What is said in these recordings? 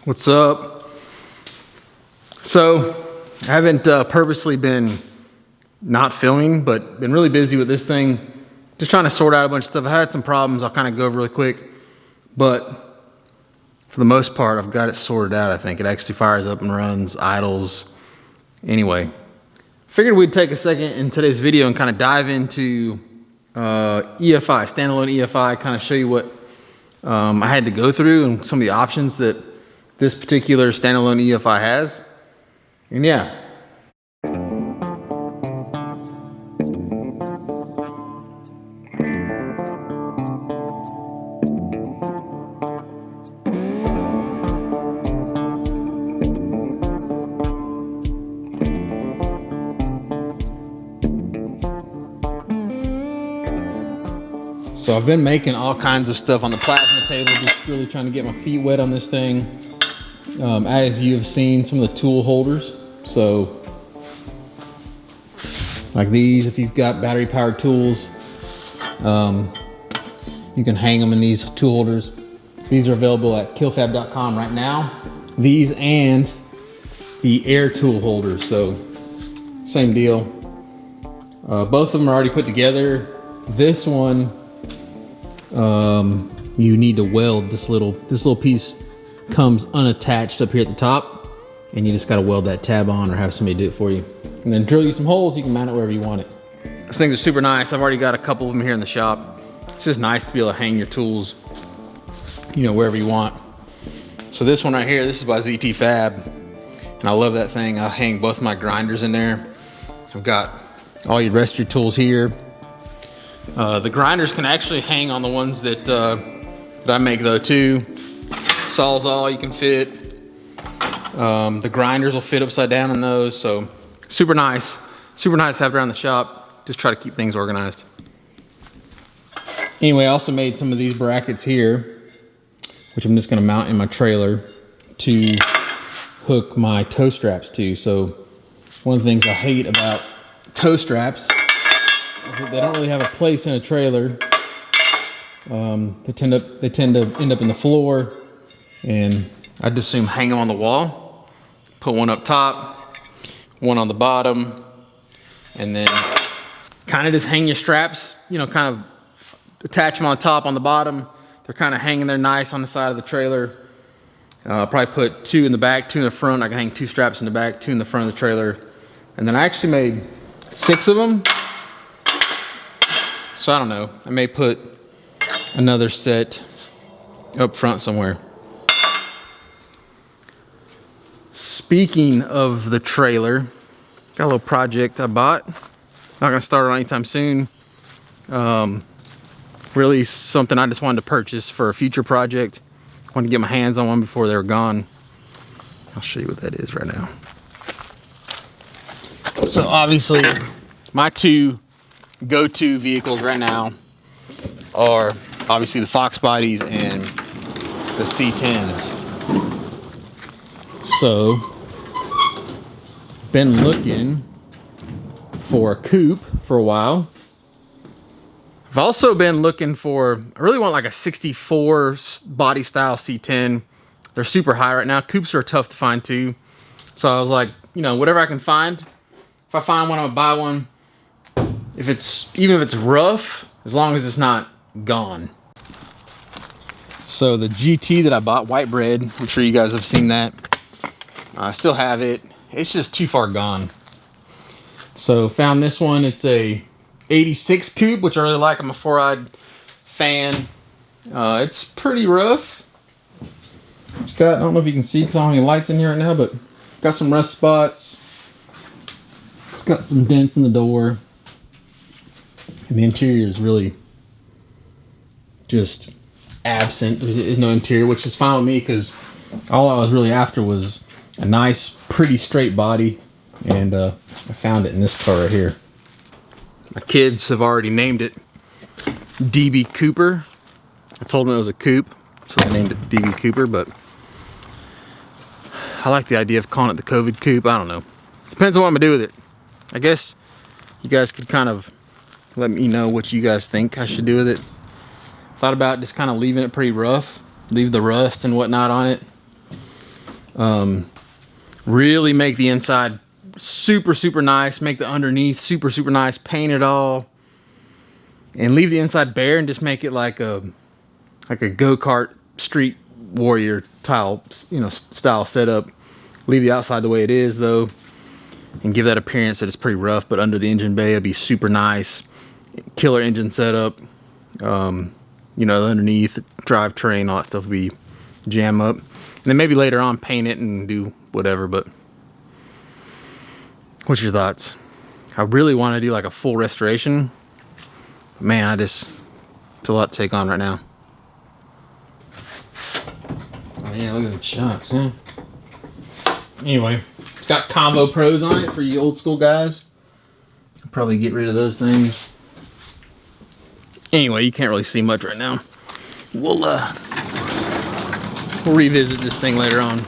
What's up? So I haven't purposely been not filming, but been really busy with this thing. Just trying to sort out a bunch of stuff. I had some problems I'll kind of go over really quick, but for the most part, I've got it sorted out. I think it actually fires up and runs, idles. Anyway, figured we'd take a second in today's video and kind of dive into EFI, standalone EFI, kind of show you what I had to go through and some of the options that this particular standalone EFI has. And yeah. So I've been making all kinds of stuff on the plasma table, just really trying to get my feet wet on this thing. As you've seen, some of the tool holders. So like these, if you've got battery powered tools, you can hang them in these tool holders. These are available at killfab.com right now. These and the air tool holders. So same deal. Both of them are already put together. This one, you need to weld this little piece. Comes unattached up here at the top, and you just got to weld that tab on or have somebody do it for you, and then drill you some holes. You can mount it wherever you want it. These things are super nice. I've already got a couple of them here in the shop. It's just nice to be able to hang your tools, you know, wherever you want. So this one right here, this is by ZT Fab, and I love that thing. I hang both my grinders in there. I've got all your rest of your tools here. The grinders can actually hang on the ones that I make though too. Sawzall you can fit. The grinders will fit upside down in those, so super nice to have around the shop. Just try to keep things organized. Anyway, I also made some of these brackets here, which I'm just going to mount in my trailer to hook my toe straps to. So one of the things I hate about toe straps is that they don't really have a place in a trailer. They tend to end up in the floor. And I just assume hang them on the wall, put one up top, one on the bottom, and then kind of just hang your straps, you know, kind of attach them on top, on the bottom. They're kind of hanging there nice on the side of the trailer. Probably put two in the back, two in the front. I can hang two straps in the back, two in the front of the trailer. And then I actually made 6 of them. So I don't know, I may put another set up front somewhere. Speaking of the trailer, got a little project I bought. Not gonna start it anytime soon. Really something I just wanted to purchase for a future project. Wanted to get my hands on one before they were gone. I'll show you what that is right now. So obviously my two go-to vehicles right now are obviously the Fox bodies and the C10s. So been looking for a coupe for a while. I've also been looking for, I really want like a 64 body style C10. They're super high right now. Coupes are tough to find too. So I was like, you know, whatever I can find. If I find one, I'm gonna buy one. Even if it's rough, as long as it's not gone. So the GT that I bought, white bread, I'm sure you guys have seen that. I still have it. It's just too far gone. So found this one. It's a 86 coupe, which I really like. I'm a 4-eyed fan. It's pretty rough. It's got, I don't know if you can see because I don't have any lights in here right now, but got some rust spots. It's got some dents in the door. And the interior is really just absent. There's no interior, which is fine with me because all I was really after was a nice, pretty straight body, and I found it in this car right here. My kids have already named it DB Cooper. I told them it was a coupe, so they named it DB Cooper, but I like the idea of calling it the COVID coupe. I don't know. Depends on what I'm gonna do with it. I guess you guys could kind of let me know what you guys think I should do with it. Thought about just kind of leaving it pretty rough, leave the rust and whatnot on it. Really make the inside super, super nice. Make the underneath super, super nice. Paint it all. And leave the inside bare and just make it like a go-kart street warrior style setup. Leave the outside the way it is though, and give that appearance that it's pretty rough, but under the engine bay it'll be super nice. Killer engine setup. You know, underneath, drivetrain, all that stuff will be jam up. And then maybe later on paint it and do whatever, but what's your thoughts? I really want to do like a full restoration. Man, it's a lot to take on right now. Oh yeah, look at the chunks, huh? Anyway, it's got combo pros on it for you old school guys. I'll probably get rid of those things. Anyway, you can't really see much right now. We'll revisit this thing later on.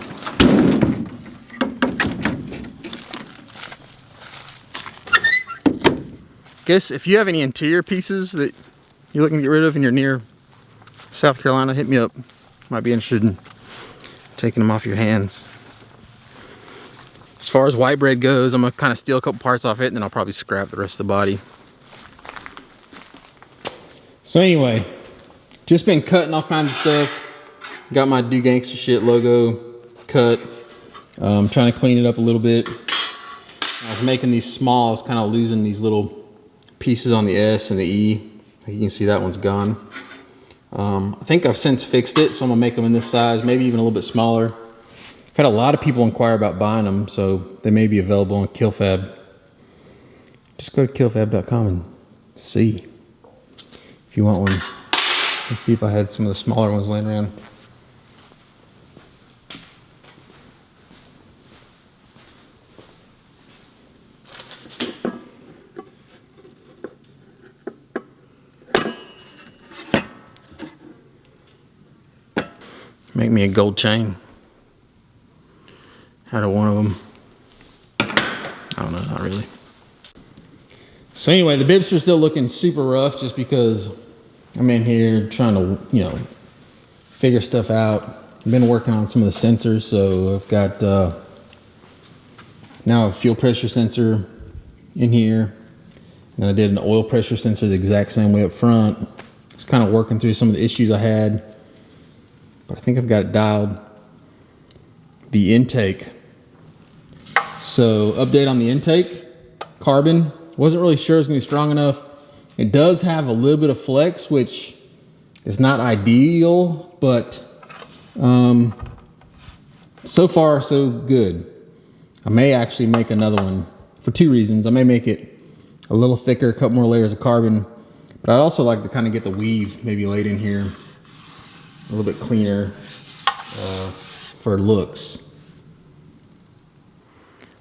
Guess if you have any interior pieces that you're looking to get rid of and you're near South Carolina, hit me up. Might be interested in taking them off your hands. As far as white bread goes, I'm gonna kind of steal a couple parts off it and then I'll probably scrap the rest of the body. So anyway, just been cutting all kinds of stuff. Got my Do Gangsta Shit logo cut. Trying to clean it up a little bit. I was making these small, I was kind of losing these little pieces on the S and the E. You can see that one's gone. I think I've since fixed it, so I'm gonna make them in this size, maybe even a little bit smaller. I've had a lot of people inquire about buying them, so they may be available on KillFab. Just go to killfab.com and see if you want one. Let's see if I had some of the smaller ones laying around. Make me a gold chain out of one of them. I don't know, not really. So anyway, the Bibbster's still looking super rough just because I'm in here trying to, you know, figure stuff out. I've been working on some of the sensors, so I've got now a fuel pressure sensor in here, and I did an oil pressure sensor the exact same way up front. Just kind of working through some of the issues I had. But I think I've got it dialed. The intake. So update on the intake. Carbon. Wasn't really sure it was gonna be strong enough. It does have a little bit of flex, which is not ideal, but so far so good. I may actually make another one for two reasons. I may make it a little thicker, a couple more layers of carbon, but I'd also like to kind of get the weave maybe laid in here a little bit cleaner for looks.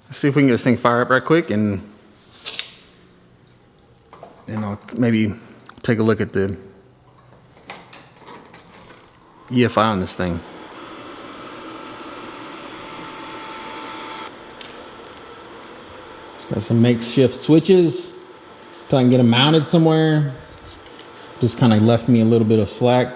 Let's see if we can get this thing fired up right quick, and then I'll maybe take a look at the EFI on this thing. Got some makeshift switches so I can get them mounted somewhere. Just kind of left me a little bit of slack.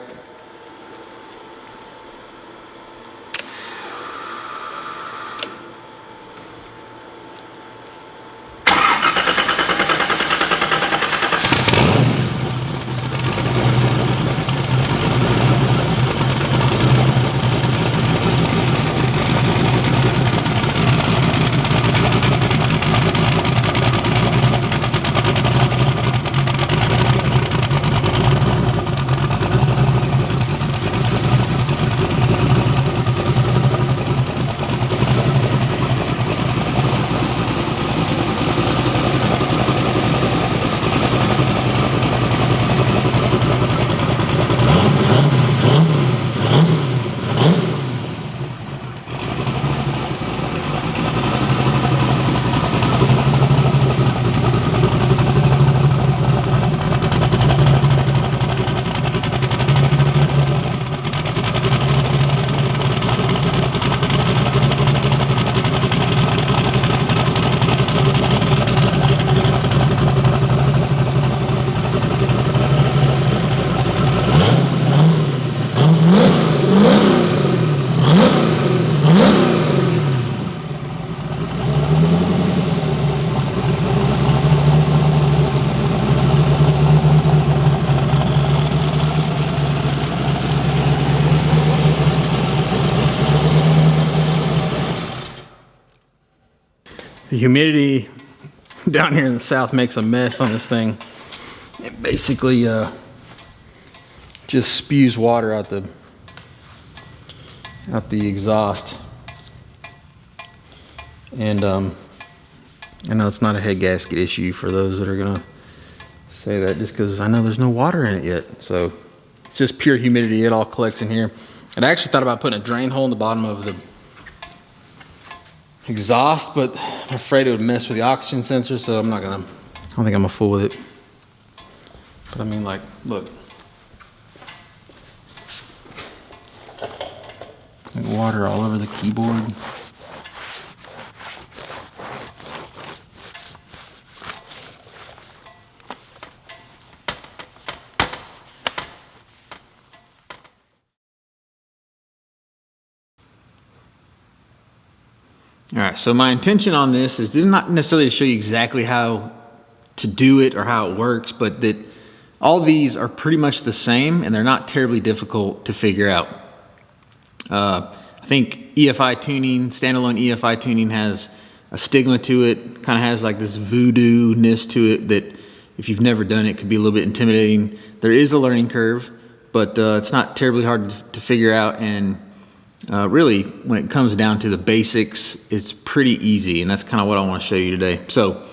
The humidity down here in the south makes a mess on this thing. It basically just spews water out the exhaust. And I know it's not a head gasket issue for those that are gonna say that, just because I know there's no water in it yet. So it's just pure humidity. It all collects in here. And I actually thought about putting a drain hole in the bottom of the exhaust, but I'm afraid it would mess with the oxygen sensor, so I don't think I'm gonna fool with it. But I mean, like, look. Like water all over the keyboard. All right, so my intention on this is not necessarily to show you exactly how to do it or how it works, but that all these are pretty much the same and they're not terribly difficult to figure out. I think EFI tuning, standalone EFI tuning has a stigma to it, kind of has like this voodoo-ness to it that if you've never done it, could be a little bit intimidating. There is a learning curve, but it's not terribly hard to figure out, and really, when it comes down to the basics, it's pretty easy, and that's kind of what I want to show you today. So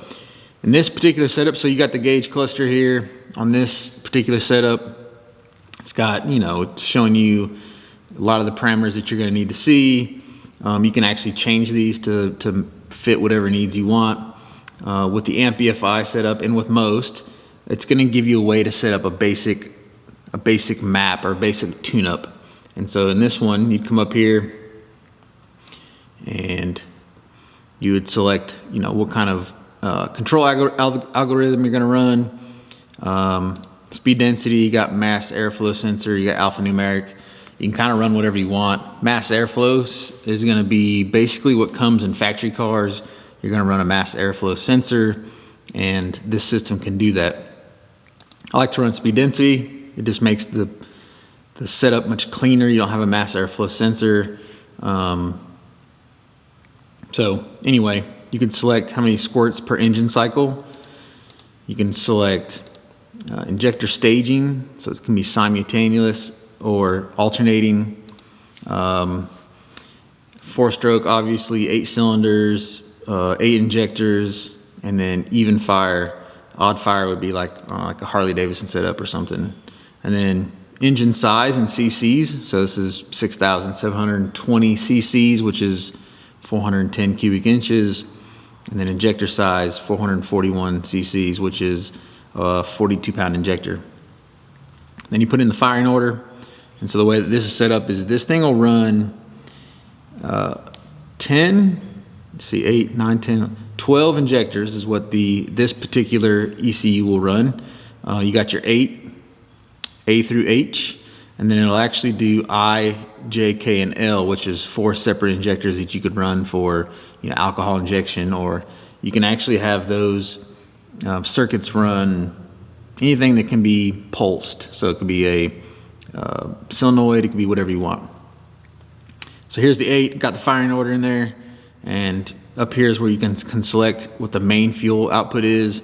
in this particular setup, so you got the gauge cluster here on this particular setup. It's got, you know, it's showing you a lot of the parameters that you're going to need to see. You can actually change these to fit whatever needs you want. With the amp EFI setup and with most, it's going to give you a way to set up a basic map or basic tune-up. And so in this one, you'd come up here and you would select, you know, what kind of control algorithm you're going to run. Speed density, you got mass airflow sensor, you got alphanumeric. You can kind of run whatever you want. Mass airflow is going to be basically what comes in factory cars. You're going to run a mass airflow sensor, and this system can do that. I like to run speed density. It just makes the setup much cleaner. You don't have a mass airflow sensor. So anyway, you can select how many squirts per engine cycle. You can select injector staging, so it can be simultaneous or alternating. 4-stroke, obviously, 8 cylinders, 8 injectors, and then even fire. Odd fire would be like a Harley Davidson setup or something. And then engine size and cc's, so this is 6,720 cc's, which is 410 cubic inches, and then injector size 441 cc's, which is a 42-pound injector. Then you put in the firing order, and so the way that this is set up is this thing will run 10, let's see, 8, 9, 10, 12 injectors is what this particular ECU will run. You got your 8 A through H, and then it'll actually do I, J, K, and L, which is 4 separate injectors that you could run for, you know, alcohol injection, or you can actually have those circuits run anything that can be pulsed. So it could be a solenoid, it could be whatever you want. So here's the 8, got the firing order in there, and up here is where you can select what the main fuel output is.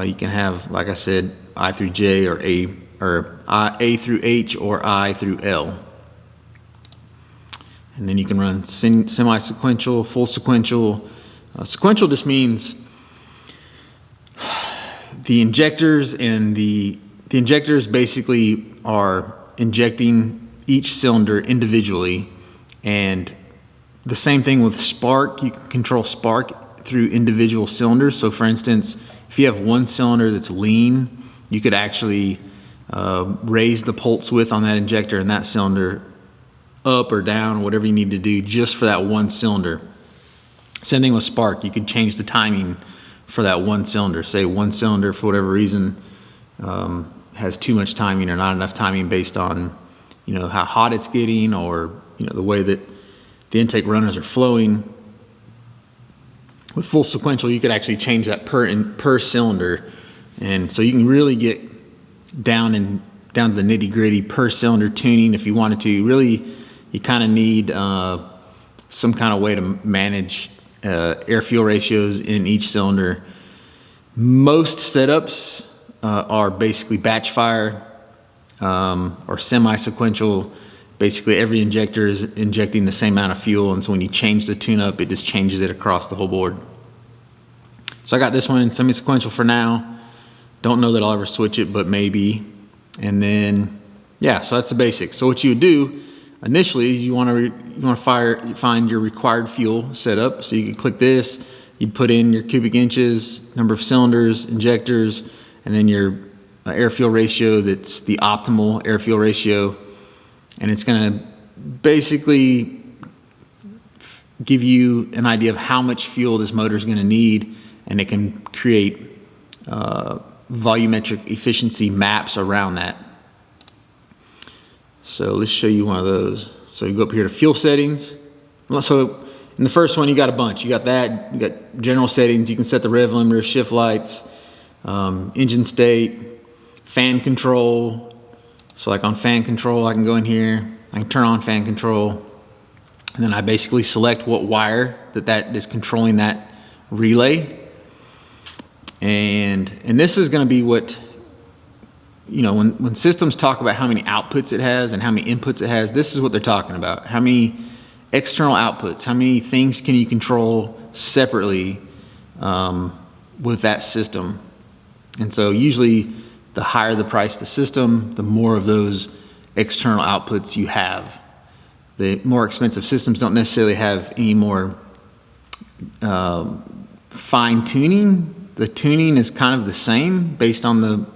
You can have, like I said, I through J or A through H or I through L. And then you can run semi-sequential, full sequential. Sequential just means the injectors and the injectors basically are injecting each cylinder individually, and the same thing with spark. You can control spark through individual cylinders. So for instance, if you have one cylinder that's lean, you could actually raise the pulse width on that injector and that cylinder up or down, whatever you need to do just for that one cylinder. Same thing with spark. You could change the timing for that one cylinder. Say one cylinder, for whatever reason, has too much timing or not enough timing based on, you know, how hot it's getting, or, you know, the way that the intake runners are flowing. With full sequential, you could actually change that per cylinder, and so you can really get down to the nitty-gritty per cylinder tuning if you wanted to. Really, you kind of need some kind of way to manage air fuel ratios in each cylinder. Most setups are basically batch fire or semi-sequential. Basically every injector is injecting the same amount of fuel, and so when you change the tune-up, it just changes it across the whole board. So I got this one in semi-sequential for now. Don't know that I'll ever switch it, but maybe. And then, yeah, so that's the basics. So what you would do initially, you want to find your required fuel setup. So you can click this, you'd put in your cubic inches, number of cylinders, injectors, and then your air fuel ratio that's the optimal air fuel ratio. And it's going to basically give you an idea of how much fuel this motor is going to need, and it can create volumetric efficiency maps around that. So let's show you one of those. So you go up here to fuel settings. So in the first one, you got a bunch. You got that, you got general settings. You can set the rev limiter, shift lights, engine state, fan control. So like on fan control, I can go in here, I can turn on fan control, and then I basically select what wire that is controlling that relay. And this is going to be what, you know, when systems talk about how many outputs it has and how many inputs it has, this is what they're talking about. How many external outputs, how many things can you control separately with that system. And so usually the higher the price of the system, the more of those external outputs you have. The more expensive systems don't necessarily have any more fine tuning. The tuning is kind of the same based on the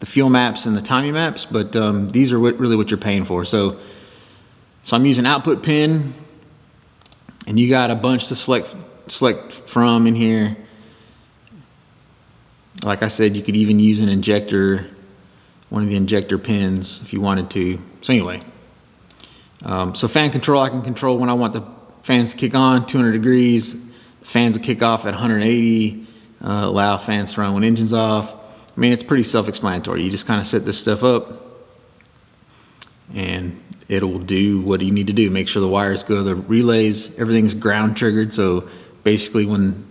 fuel maps and the timing maps, but these are really what you're paying for. So I'm using output pin, and you got a bunch to select from in here. Like I said, you could even use an injector, one of the injector pins if you wanted to. So anyway, so fan control, I can control when I want the fans to kick on, 200 degrees. The fans will kick off at 180, allow fans to run when engine's off. I mean, it's pretty self-explanatory. You just kind of set this stuff up, and it'll do what you need to do. Make sure the wires go to the relays. Everything's ground triggered, so basically when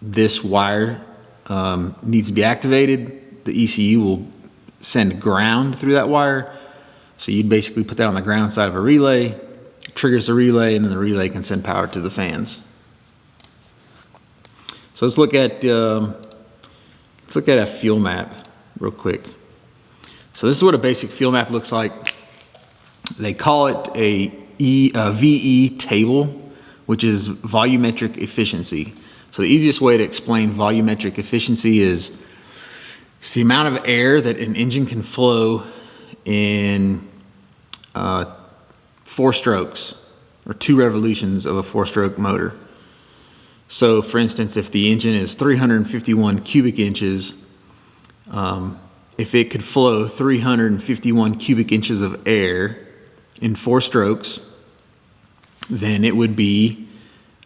this wire needs to be activated, the ECU will send ground through that wire. So you'd basically put that on the ground side of a relay, triggers the relay, and then the relay can send power to the fans. So let's look at a fuel map real quick. So this is what a basic fuel map looks like. They call it a VE table, which is volumetric efficiency. So the easiest way to explain volumetric efficiency is it's the amount of air that an engine can flow in 4 strokes or 2 revolutions of a 4-stroke motor. So for instance, if the engine is 351 cubic inches, if it could flow 351 cubic inches of air in 4 strokes, then it would be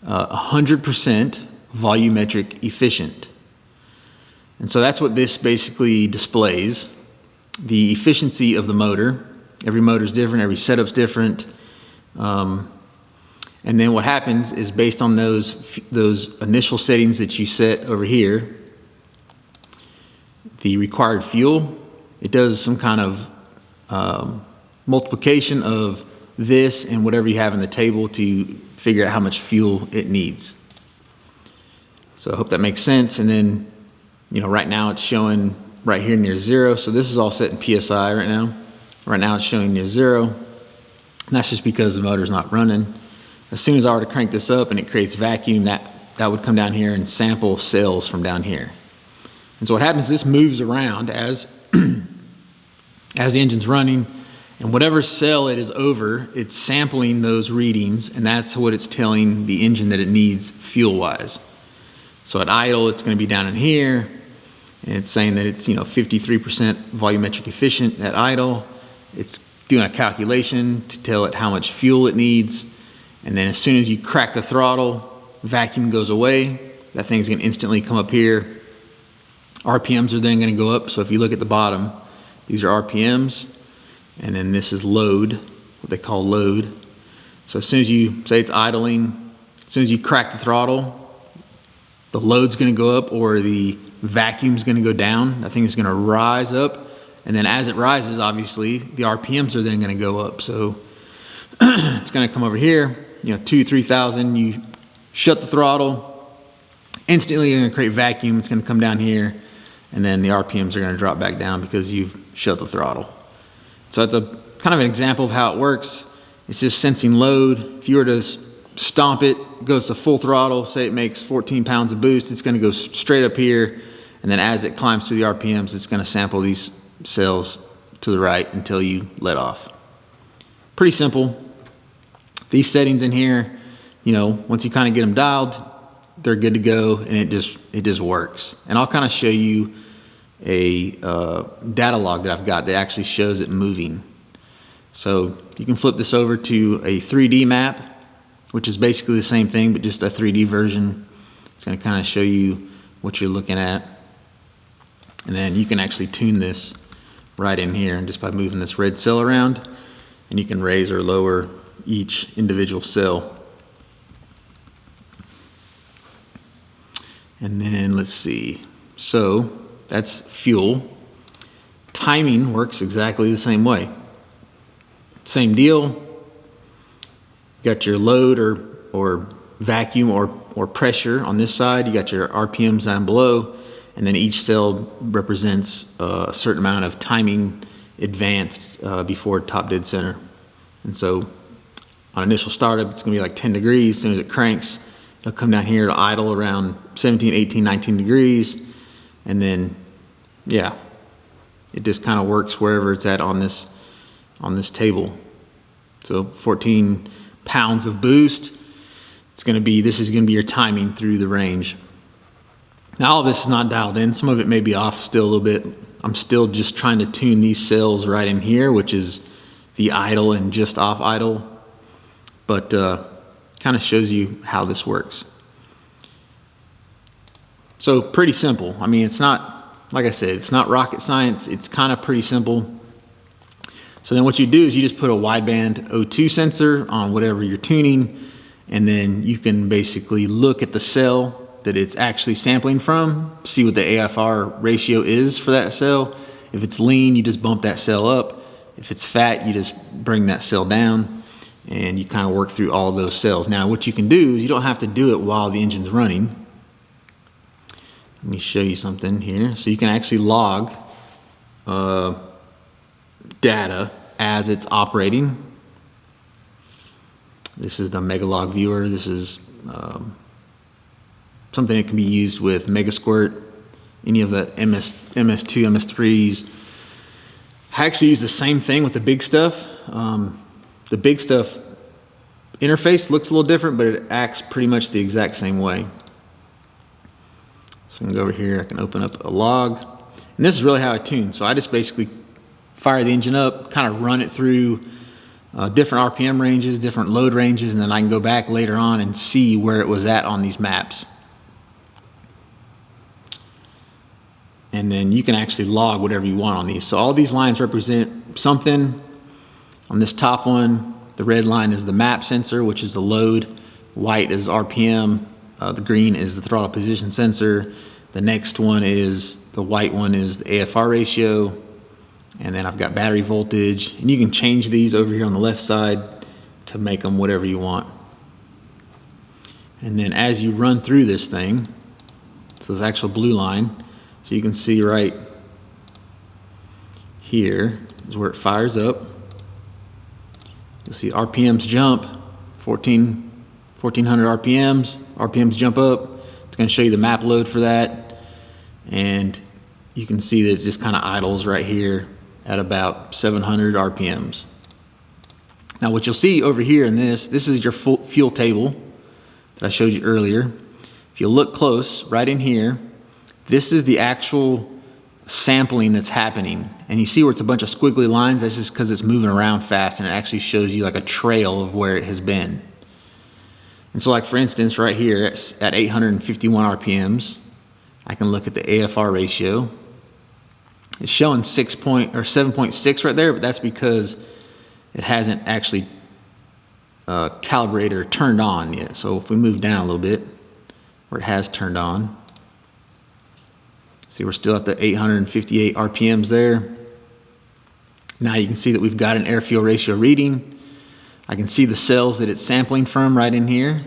100% volumetric efficient. And so that's what this basically displays, the efficiency of the motor. Every motor is different, every setup's different. And then what happens is based on those initial settings that you set over here, the required fuel, it does some kind of multiplication of this and whatever you have in the table to figure out how much fuel it needs. So I hope that makes sense. And then, you know, right now it's showing right here near 0. So this is all set in PSI right now. Right now it's showing near 0. And that's just because the motor's not running. As soon as I were to crank this up and it creates vacuum, that would come down here and sample cells from down here. And so what happens is this moves around as the engine's running, and whatever cell it is over, it's sampling those readings, and that's what it's telling the engine that it needs fuel-wise. So at idle, it's going to be down in here, and it's saying that it's 53% volumetric efficient at idle. It's doing a calculation to tell it how much fuel it needs, and then as soon as you crack the throttle, vacuum goes away. That thing's going to instantly come up here. RPMs are then going to go up. So if you look at the bottom, these are RPMs, and then this is load, what they call load. So as soon as you say it's idling, soon as you crack the throttle, the load's gonna go up or the vacuum's gonna go down. That thing is gonna rise up. And then as it rises, obviously, the RPMs are then gonna go up. So it's gonna come over here, 2,000, 3,000, you shut the throttle, instantly you're gonna create vacuum, it's gonna come down here, and then the RPMs are gonna drop back down because you've shut the throttle. So that's a kind of an example of how it works. It's just sensing load. If you were to stomp it, goes to full throttle, say it makes 14 pounds of boost, it's gonna go straight up here, and then as it climbs through the RPMs, it's gonna sample these cells to the right until you let off. Pretty simple. These settings in here, once you kind of get them dialed, they're good to go, and it just works. And I'll kind of show you a data log that I've got that actually shows it moving. So you can flip this over to a 3D map, which is basically the same thing, but just a 3D version. It's going to kind of show you what you're looking at. And then you can actually tune this right in here, and just by moving this red cell around, and you can raise or lower each individual cell. And then let's see. So that's fuel. Timing works exactly the same way. Same deal. Got your load or vacuum or pressure on this side. You got your RPMs down below, and then each cell represents a certain amount of timing advanced before top dead center. And so on initial startup, it's gonna be like 10 degrees. As soon as it cranks, it'll come down here to idle around 17, 18, 19 degrees. And then, yeah, it just kind of works wherever it's at on this table. So 14 pounds of boost. This is gonna be your timing through the range. Now all of this is not dialed in. Some of it may be off still a little bit. I'm still just trying to tune these cells right in here, which is the idle and just off idle. But kind of shows you how this works. So pretty simple. I mean, it's not, like I said, it's not rocket science. It's kind of pretty simple. So then what you do is you just put a wideband O2 sensor on whatever you're tuning, and then you can basically look at the cell that it's actually sampling from, see what the AFR ratio is for that cell. If it's lean, you just bump that cell up. If it's fat, you just bring that cell down, and you kind of work through all those cells. Now what you can do is you don't have to do it while the engine's running. Let me show you something here. So you can actually log data as it's operating. This is the Megalog viewer. This is something that can be used with Megasquirt, any of the MS2, MS3s. I actually use the same thing with the big stuff. The big stuff interface looks a little different, but it acts pretty much the exact same way. So I can go over here, I can open up a log. And this is really how I tune. So I just basically fire the engine up, kind of run it through different RPM ranges, different load ranges, and then I can go back later on and see where it was at on these maps. And then you can actually log whatever you want on these. So all these lines represent something. On this top one, the red line is the map sensor, which is the load. White is RPM. The green is the throttle position sensor. The next one is, the white one is the AFR ratio. And then I've got battery voltage. And you can change these over here on the left side to make them whatever you want. And then as you run through this thing, so this actual blue line, so you can see right here is where it fires up. You'll see RPMs jump, 1400 RPMs. RPMs jump up. It's going to show you the map load for that. And you can see that it just kind of idles right here at about 700 RPMs. Now what you'll see over here in this is your fuel table that I showed you earlier. If you look close, right in here, this is the actual sampling that's happening. And you see where it's a bunch of squiggly lines? That's just because it's moving around fast, and it actually shows you like a trail of where it has been. And so like for instance, right here at 851 RPMs, I can look at the AFR ratio. It's showing 7.6 right there, but that's because it hasn't actually calibrator turned on yet. So if we move down a little bit, where it has turned on, see we're still at the 858 RPMs there. Now you can see that we've got an air-fuel ratio reading. I can see the cells that it's sampling from right in here.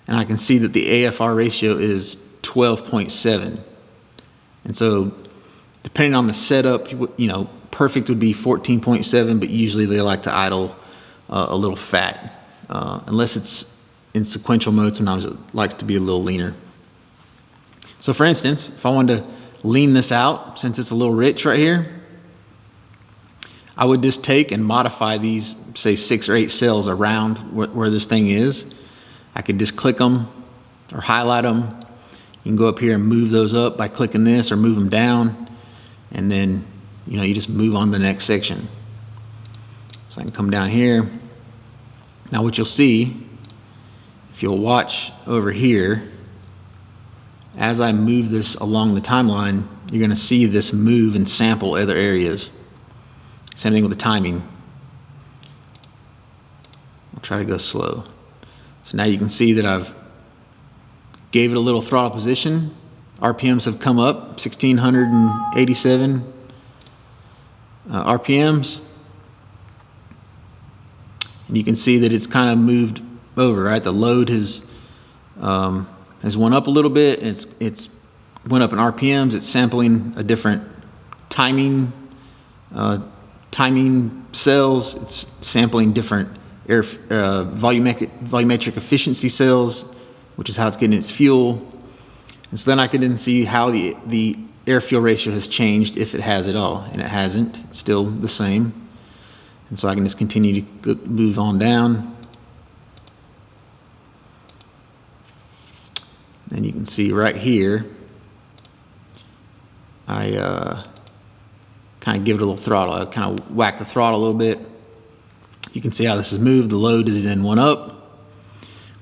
And I can see that the AFR ratio is 12.7. And so depending on the setup, you know, perfect would be 14.7, but usually they like to idle a little fat. Unless it's in sequential mode, sometimes it likes to be a little leaner. So for instance, if I wanted to lean this out, since it's a little rich right here, I would just take and modify these, say 6 or 8 cells around where this thing is. I could just click them or highlight them. You can go up here and move those up by clicking this, or move them down, and then, you know, you just move on to the next section. So I can come down here. Now what you'll see, if you'll watch over here, as I move this along the timeline, you're going to see this move and sample other areas. Same thing with the timing. I'll try to go slow. So now you can see that I've gave it a little throttle position. RPMs have come up, 1687 RPMs. And you can see that it's kind of moved over, right? The load has went up a little bit, and it's went up in RPMs. It's sampling a different timing cells. It's sampling different air volumetric efficiency cells, which is how it's getting its fuel. And so then I can then see how the air-fuel ratio has changed, if it has at all, and it hasn't. It's still the same. And so I can just continue to move on down. And you can see right here, I kind of give it a little throttle. I kind of whack the throttle a little bit. You can see how this has moved. The load is then went up,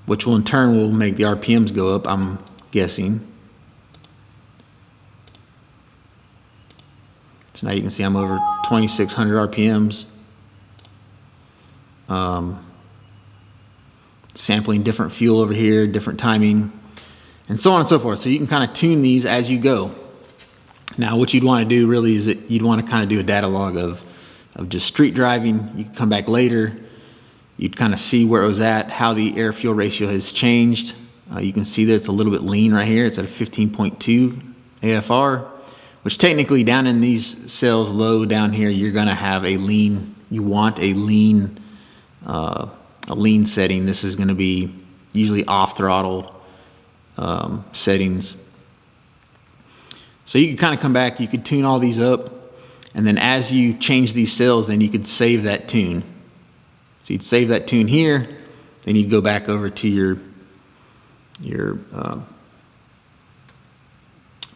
which will in turn will make the RPMs go up, I'm guessing. So now you can see I'm over 2,600 RPMs. Sampling different fuel over here, different timing, and so on and so forth. So you can kind of tune these as you go. Now what you'd want to do really is that you'd want to kind of do a data log of just street driving. You can come back later. You'd kind of see where it was at, how the air-fuel ratio has changed. You can see that it's a little bit lean right here. It's at a 15.2 AFR, which technically down in these cells low down here, you're going to have a lean. You want a lean setting. This is going to be usually off throttle settings. So you can kind of come back, you could tune all these up, and then as you change these cells, then you could save that tune. So you'd save that tune here, then you'd go back over to your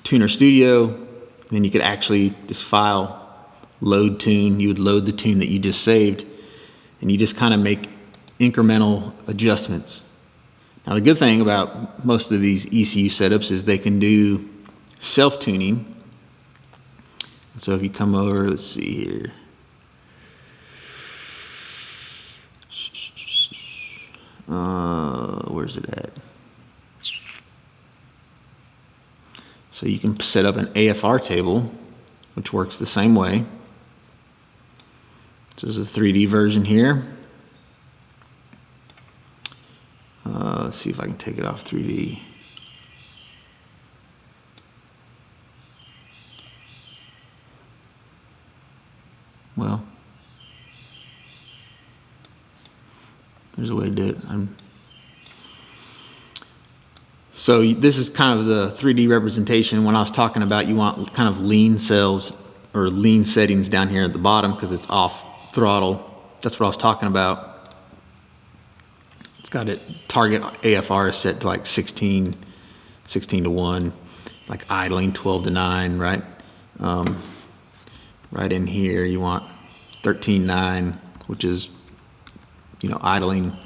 Tuner Studio, then you could actually just file load tune. You would load the tune that you just saved, and you just kind of make incremental adjustments. Now the good thing about most of these ECU setups is they can do self-tuning. So if you come over, let's see here. Where's it at? So you can set up an AFR table, which works the same way. So there's a 3D version here. Let's see if I can take it off 3D. Well, there's a way to do it. So this is kind of the 3D representation. When I was talking about you want kind of lean cells or lean settings down here at the bottom because it's off throttle. That's what I was talking about. It's got it target AFR is set to like 16 to 1, like idling 12 to 9, right? Right in here you want 13.9, which is, you know, idling.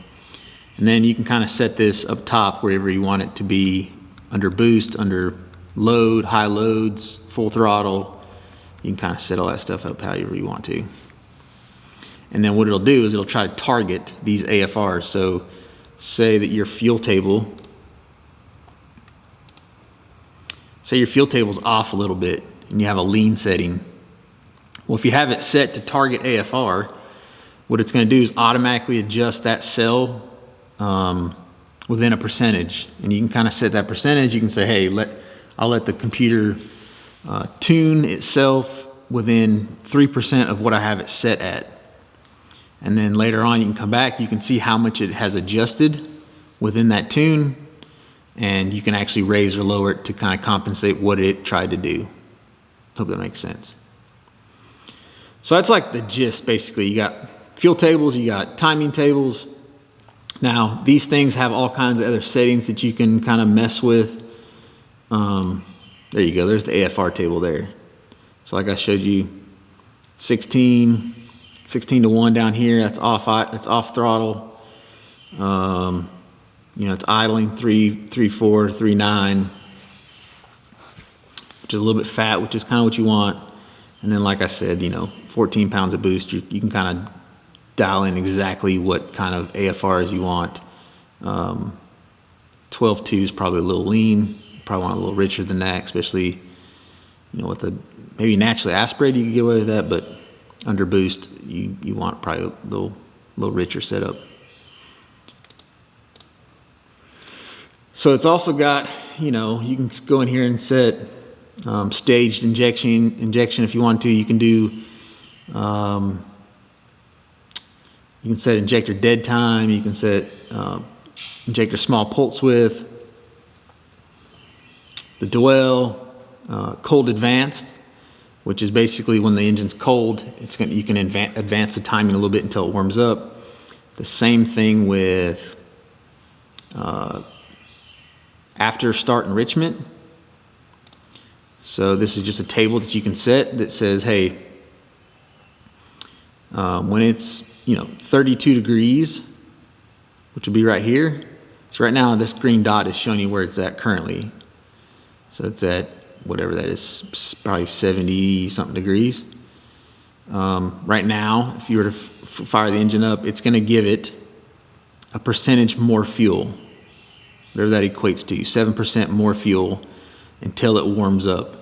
And then you can kind of set this up top wherever you want it to be, under boost, under load, high loads, full throttle. You can kind of set all that stuff up however you want to. And then what it'll do is it'll try to target these AFRs. So say that your fuel table, is off a little bit and you have a lean setting. Well, if you have it set to target AFR, what it's going to do is automatically adjust that cell within a percentage. And you can kind of set that percentage. You can say, hey, I'll let the computer tune itself within 3% of what I have it set at. And then later on, you can come back, you can see how much it has adjusted within that tune, and you can actually raise or lower it to kind of compensate what it tried to do. Hope that makes sense. So that's like the gist, basically. You got fuel tables, you got timing tables. Now, these things have all kinds of other settings that you can kind of mess with. There you go, there's the AFR table there. So like I showed you, 16 to 1 down here, that's off throttle. You know, it's idling 3, 4, 3, 9, which is a little bit fat, which is kind of what you want. And then, like I said, you know, 14 pounds of boost, you can kind of dial in exactly what kind of AFRs you want. 12.2 is probably a little lean. You probably want a little richer than that, especially, you know, with the maybe naturally aspirated, you can get away with that, but under boost, you want probably a little richer setup. So it's also got, you know, you can go in here and set staged injection if you want to. You can do, you can set injector dead time. You can set injector small pulse width, the dwell, cold advanced, which is basically when the engine's cold, you can advance the timing a little bit until it warms up. The same thing with after start enrichment. So this is just a table that you can set that says, hey, when it's, you know, 32 degrees, which would be right here. So right now this green dot is showing you where it's at currently. So it's at whatever that is, probably 70 something degrees. Right now, if you were to fire the engine up, it's going to give it a percentage more fuel, whatever that equates to, 7% more fuel until it warms up,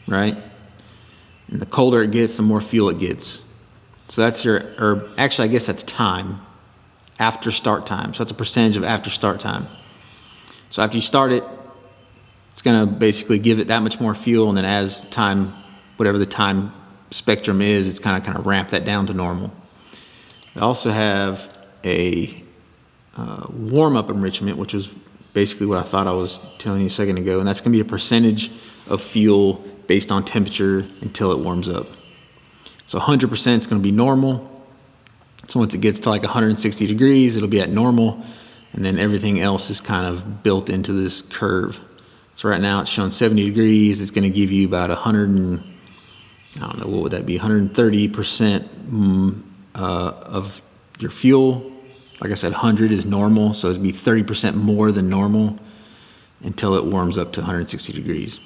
right? And the colder it gets, the more fuel it gets. So that's or actually I guess that's time, after start time. So that's a percentage of after start time. So after you start it, it's going to basically give it that much more fuel, and then as time, whatever the time spectrum is, it's kind of ramp that down to normal. I also have a warm-up enrichment, which is basically what I thought I was telling you a second ago, and that's going to be a percentage of fuel based on temperature until it warms up. So 100% is going to be normal. So once it gets to like 160 degrees, it'll be at normal, and then everything else is kind of built into this curve. So right now it's showing 70 degrees. It's going to give you about 100 and, I don't know, what would that be? 130% of your fuel. Like I said, 100 is normal, so it'd be 30% more than normal until it warms up to 160 degrees.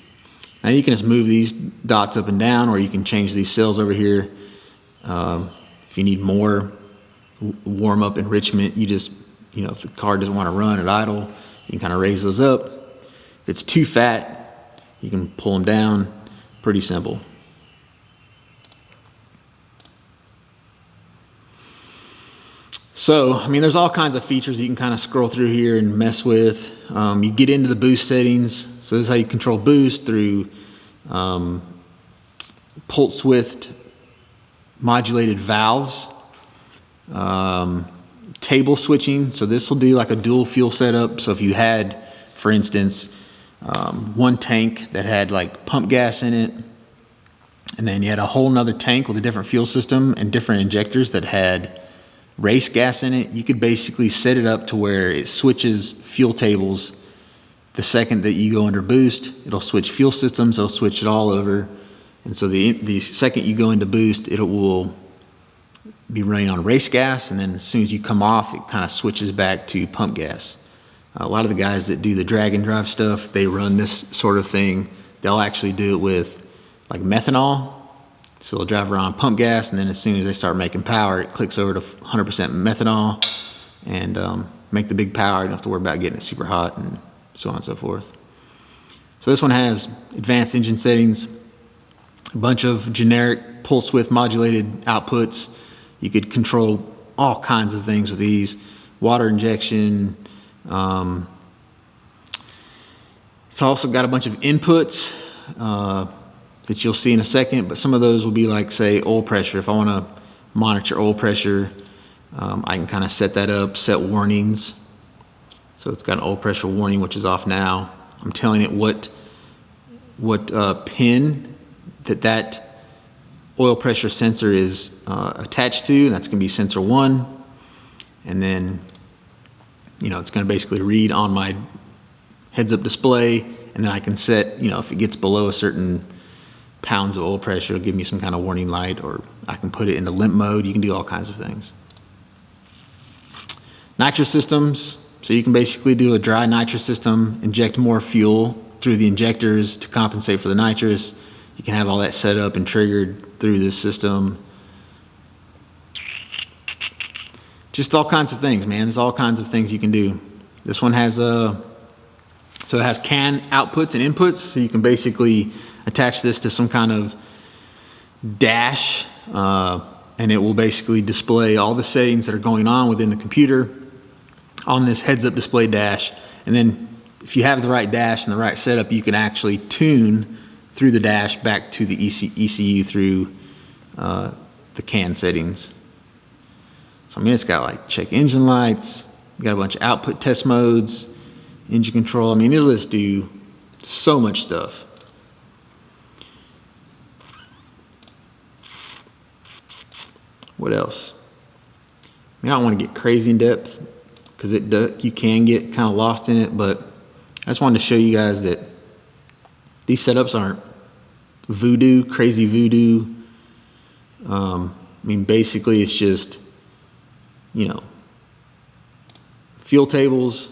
Now you can just move these dots up and down, or you can change these cells over here. If you need more warm-up enrichment, you just, you know, if the car doesn't want to run at idle, you can kind of raise those up. If it's too fat, you can pull them down. Pretty simple. So, I mean, there's all kinds of features you can kind of scroll through here and mess with. You get into the boost settings. So this is how you control boost through pulse width modulated valves, table switching. So this will do like a dual fuel setup. So if you had, for instance, one tank that had like pump gas in it, and then you had a whole nother tank with a different fuel system and different injectors that had race gas in it, you could basically set it up to where it switches fuel tables. The second that you go under boost, it'll switch fuel systems, it'll switch it all over. And so the second you go into boost, it will be running on race gas, and then as soon as you come off, it kind of switches back to pump gas. A lot of the guys that do the drag and drive stuff, they run this sort of thing. They'll actually do it with like methanol. So they'll drive around pump gas, and then as soon as they start making power, it clicks over to 100% methanol and make the big power. You don't have to worry about getting it super hot and so on and so forth. So this one has advanced engine settings, a bunch of generic pulse width modulated outputs. You could control all kinds of things with these. Water injection. It's also got a bunch of inputs that you'll see in a second, but some of those will be like, say, oil pressure. If I want to monitor oil pressure, I can kind of set that up, set warnings. So it's got an oil pressure warning, which is off now. I'm telling it what pin that oil pressure sensor is attached to, and that's going to be sensor 1. And then, you know, it's going to basically read on my heads-up display, and then I can set, you know, if it gets below a certain pounds of oil pressure, it'll give me some kind of warning light, or I can put it into limp mode. You can do all kinds of things. Nitrous systems. So you can basically do a dry nitrous system, inject more fuel through the injectors to compensate for the nitrous. You can have all that set up and triggered through this system. Just all kinds of things, man. There's all kinds of things you can do. This one has so it has CAN outputs and inputs, so you can basically attach this to some kind of dash, and it will basically display all the settings that are going on within the computer on this heads-up display dash. And then if you have the right dash and the right setup, you can actually tune through the dash back to the ECU through the CAN settings. So I mean, it's got like check engine lights, you got a bunch of output test modes, engine control. I mean, it'll just do so much stuff. What else? I mean, I don't want to get crazy in depth because you can get kind of lost in it, but I just wanted to show you guys that these setups aren't voodoo, crazy voodoo. I mean, basically it's just, you know, fuel tables.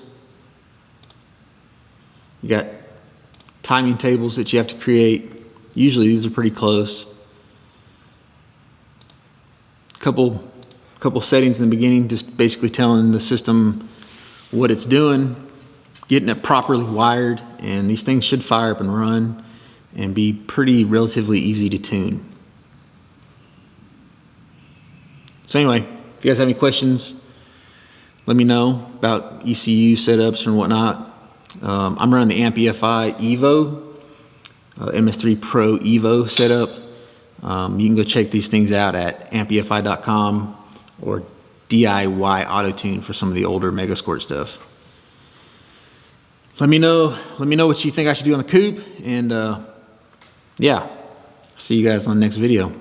You got timing tables that you have to create. Usually these are pretty close. Couple settings in the beginning, just basically telling the system what it's doing, getting it properly wired, and these things should fire up and run and be pretty relatively easy to tune. So anyway, if you guys have any questions, let me know about ECU setups and whatnot. I'm running the AmpEFI EVO, MS3PRO EVO setup. You can go check these things out at ampefi.com or DIY Autotune for some of the older Megasquirt stuff. Let me know what you think I should do on the coupe, and yeah, see you guys on the next video.